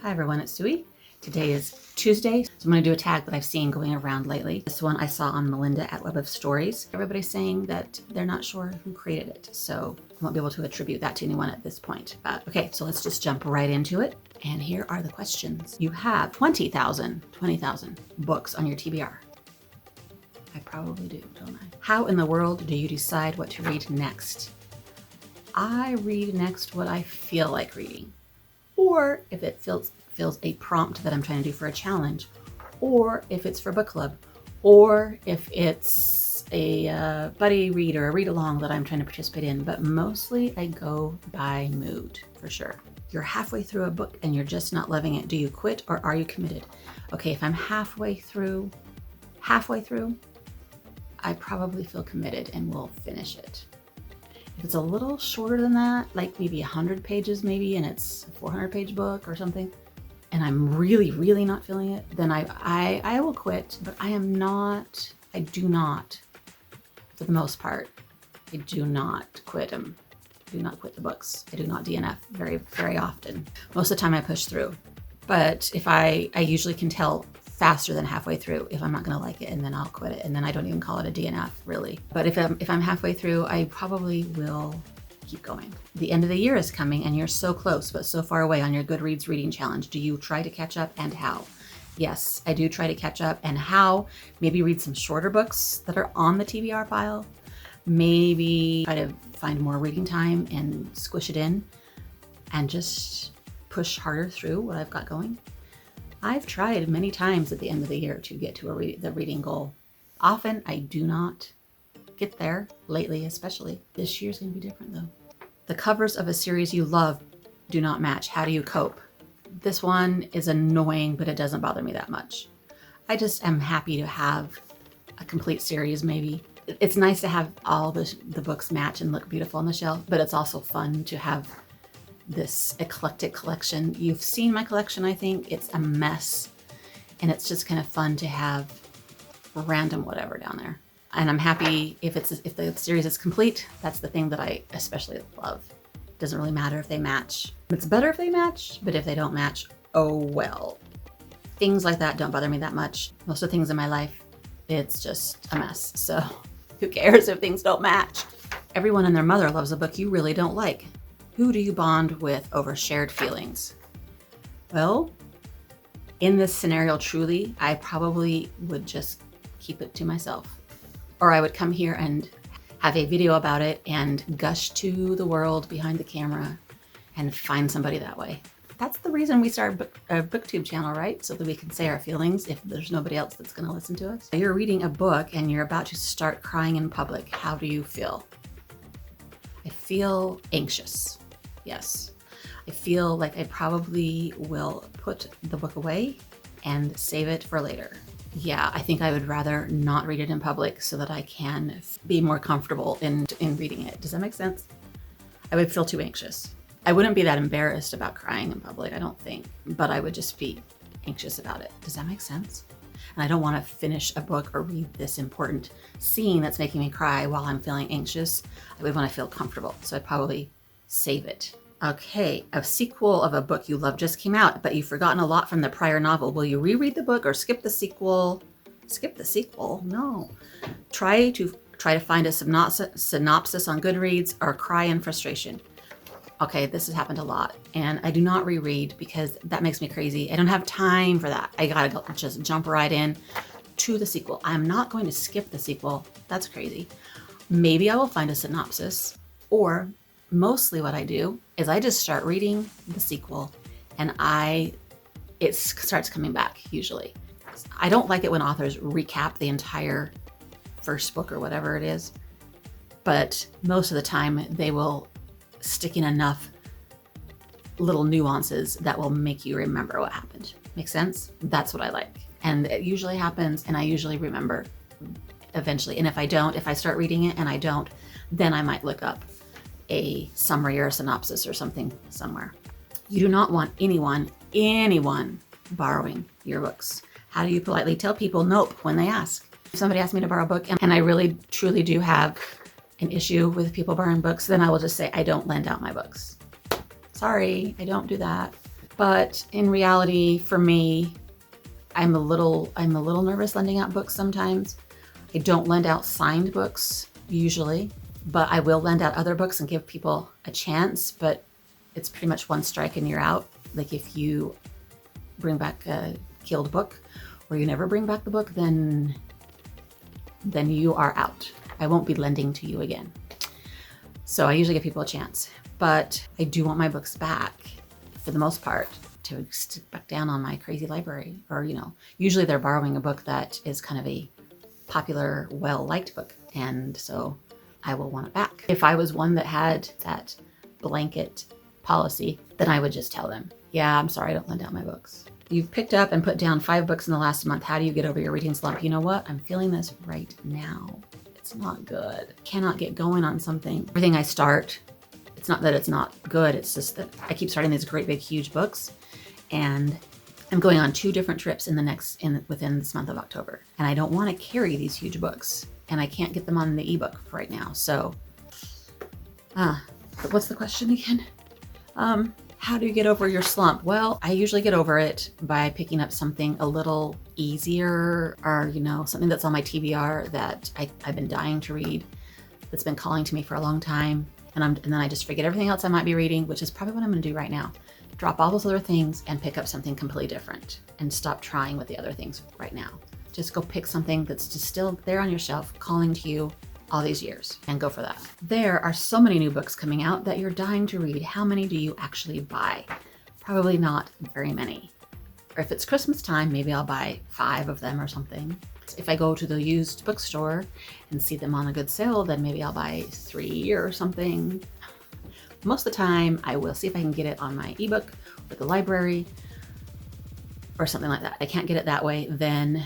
Hi everyone, it's Suey. Today is Tuesday, so I'm going to do a tag that I've seen going around lately. This one I saw on Melinda at Web of Stories. Everybody's saying that they're not sure who created it, so I won't be able to attribute that to anyone at this point. But okay, so let's just jump right into it. And here are the questions. You have 20,000 books on your TBR. I probably do, don't I? How in the world do you decide what to read next? I read next what I feel like reading, or if it feels a prompt that I'm trying to do for a challenge, or if it's for book club, or if it's a buddy read or a read along that I'm trying to participate in. But mostly I go by mood, for sure. You're halfway through a book and you're just not loving it. Do you quit or are you committed? Okay, if I'm halfway through, I probably feel committed and will finish it. If it's a little shorter than that, like maybe 100 pages maybe, and it's a 400-page book or something, and I'm really not feeling it, then I will quit. But I do not, for the most part, I do not quit them. Do not quit the books. I do not DNF very often. Most of the time I push through. But if I usually can tell faster than halfway through if I'm not going to like it, and then I'll quit it, and then I don't even call it a DNF really. But if I'm halfway through, I probably will keep going. The end of the year is coming and you're so close but so far away on your Goodreads reading challenge. Do you try to catch up, and how? Yes, I do try to catch up. And how? Maybe read some shorter books that are on the TBR pile. Maybe try to find more reading time and squish it in and just push harder through what I've got going. I've tried many times at the end of the year to get to the reading goal. Often I do not get there, lately especially. This year's gonna be different though. The covers of a series you love do not match. How do you cope? This one is annoying, but it doesn't bother me that much. I just am happy to have a complete series maybe. It's nice to have all the books match and look beautiful on the shelf, but it's also fun to have this eclectic collection. You've seen my collection, I think. It's a mess, and it's just kind of fun to have random whatever down there. And I'm happy if the series is complete. That's the thing that I especially love. Doesn't really matter if they match. It's better if they match, but if they don't match, oh well. Things like that don't bother me that much. Most of the things in my life, it's just a mess. So who cares if things don't match? Everyone and their mother loves a book you really don't like. Who do you bond with over shared feelings? Well, in this scenario, truly, I probably would just keep it to myself. Or I would come here and have a video about it and gush to the world behind the camera and find somebody that way. That's the reason we started a booktube channel, right? So that we can say our feelings if there's nobody else that's gonna listen to us. You're reading a book and you're about to start crying in public. How do you feel? I feel anxious. Yes. I feel like I probably will put the book away and save it for later. Yeah, I think I would rather not read it in public so that I can be more comfortable in reading it. Does that make sense? I would feel too anxious. I wouldn't be that embarrassed about crying in public, I don't think, but I would just be anxious about it. Does that make sense? And I don't want to finish a book or read this important scene that's making me cry while I'm feeling anxious. I would want to feel comfortable, so I'd probably save it. Okay, a sequel of a book you love just came out, but you've forgotten a lot from the prior novel. Will you reread the book or skip the sequel? Skip the sequel? No. Try to find a synopsis on Goodreads or cry in frustration. Okay, this has happened a lot, and I do not reread because that makes me crazy. I don't have time for that. I gotta just jump right in to the sequel. I'm not going to skip the sequel. That's crazy. Maybe I will find a synopsis, or mostly what I do is I just start reading the sequel and it starts coming back usually. I don't like it when authors recap the entire first book or whatever it is, but most of the time they will stick in enough little nuances that will make you remember what happened. Make sense? That's what I like. And it usually happens, and I usually remember eventually. And if I start reading it and I don't, then I might look up a summary or a synopsis or something somewhere. You do not want anyone borrowing your books. How do you politely tell people nope when they ask? If somebody asks me to borrow a book and I really truly do have an issue with people borrowing books, then I will just say I don't lend out my books. Sorry, I don't do that. But in reality, for me, I'm a little nervous lending out books sometimes. I don't lend out signed books usually, but I will lend out other books and give people a chance, but it's pretty much one strike and you're out. Like if you bring back a killed book or you never bring back the book, then you are out. I won't be lending to you again. So I usually give people a chance, but I do want my books back for the most part to stick back down on my crazy library. Or, you know, usually they're borrowing a book that is kind of a popular, well-liked book. And so I will want it back. If I was one that had that blanket policy, then I would just tell them, yeah, I'm sorry, I don't lend out my books. You've picked up and put down 5 books in the last month. How do you get over your reading slump? You know what? I'm feeling this right now. It's not good. Cannot get going on something. Everything I start, it's not that it's not good. It's just that I keep starting these great big huge books, and I'm going on 2 different trips within this month of October. And I don't want to carry these huge books, and I can't get them on the ebook right now. So, what's the question again? How do you get over your slump? Well, I usually get over it by picking up something a little easier, or, you know, something that's on my TBR that I've been dying to read, that's been calling to me for a long time. And then I just forget everything else I might be reading, which is probably what I'm going to do right now. Drop all those other things and pick up something completely different and stop trying with the other things right now. Just go pick something that's just still there on your shelf, calling to you all these years, and go for that. There are so many new books coming out that you're dying to read. How many do you actually buy? Probably not very many. Or if it's Christmas time, maybe I'll buy 5 of them or something. If I go to the used bookstore and see them on a good sale, then maybe I'll buy 3 or something. Most of the time, I will see if I can get it on my ebook or the library or something like that. I can't get it that way, then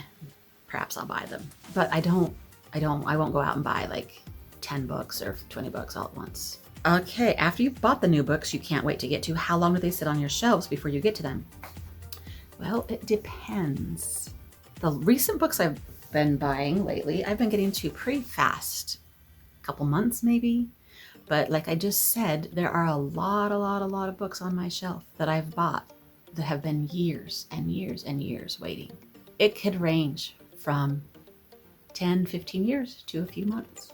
perhaps I'll buy them. But I won't go out and buy like 10 books or 20 books all at once. Okay, after you've bought the new books you can't wait to get to, how long do they sit on your shelves before you get to them? Well, it depends. The recent books I've been buying lately, I've been getting to pretty fast. A couple months maybe. But like I just said, there are a lot of books on my shelf that I've bought that have been years and years and years waiting. It could range from 10, 15 years to a few months.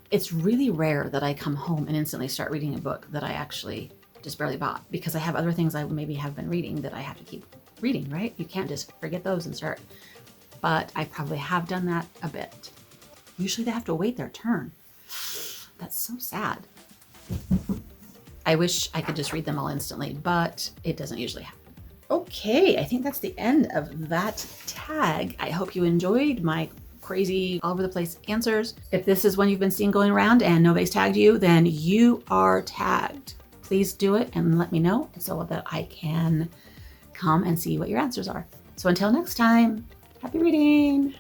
It's really rare that I come home and instantly start reading a book that I actually just barely bought, because I have other things I maybe have been reading that I have to keep reading, right? You can't just forget those and start. But I probably have done that a bit. Usually they have to wait their turn. That's so sad. I wish I could just read them all instantly, but it doesn't usually happen. Okay, I think that's the end of that tag. I hope you enjoyed my crazy all over the place answers. If this is one you've been seeing going around and nobody's tagged you, then you are tagged. Please do it and let me know so that I can come and see what your answers are. So until next time, happy reading.